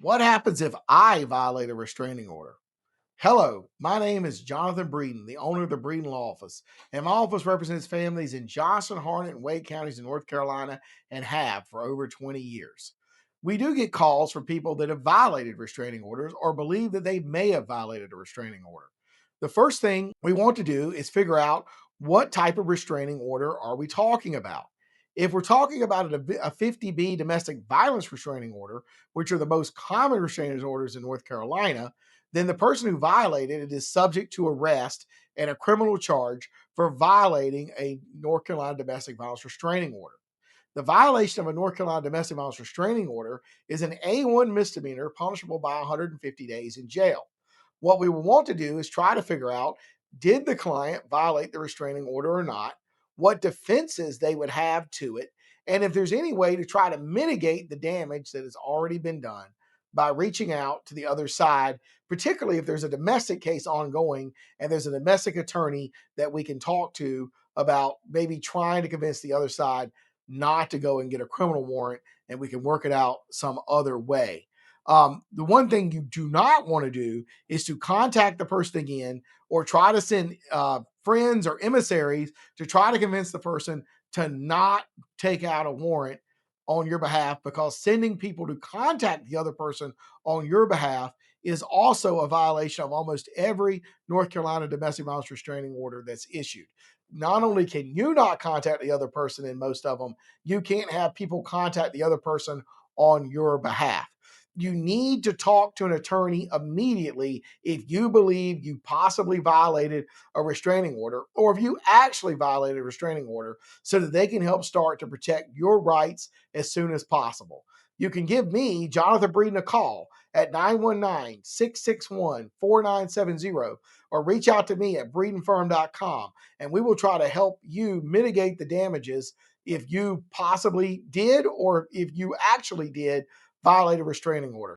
What happens if I violate a restraining order? Hello, my name is Jonathan Breeden, the owner of the Breeden Law Office, and my office represents families in Johnson, Harnett, and Wake counties in North Carolina and have for over 20 years. We do get calls from people that have violated restraining orders or believe that they may have violated a restraining order. The first thing we want to do is figure out what type of restraining order are we talking about. If we're talking about a 50B domestic violence restraining order, which are the most common restraining orders in North Carolina, then the person who violated it is subject to arrest and a criminal charge for violating a North Carolina domestic violence restraining order. The violation of a North Carolina domestic violence restraining order is an A1 misdemeanor punishable by 150 days in jail. What we will want to do is try to figure out, did the client violate the restraining order or not, what defenses they would have to it, and if there's any way to try to mitigate the damage that has already been done by reaching out to the other side, particularly if there's a domestic case ongoing and there's a domestic attorney that we can talk to about maybe trying to convince the other side not to go and get a criminal warrant, and we can work it out some other way. The one thing you do not want to do is to contact the person again or try to send friends or emissaries to try to convince the person to not take out a warrant on your behalf, because sending people to contact the other person on your behalf is also a violation of almost every North Carolina domestic violence restraining order that's issued. Not only can you not contact the other person in most of them, you can't have people contact the other person on your behalf. You need to talk to an attorney immediately if you believe you possibly violated a restraining order, or if you actually violated a restraining order, so that they can help start to protect your rights as soon as possible. You can give me, Jonathan Breeden, a call at 919-661-4970, or reach out to me at breedenfirm.com, and we will try to help you mitigate the damages if you possibly did or if you actually did violate a restraining order.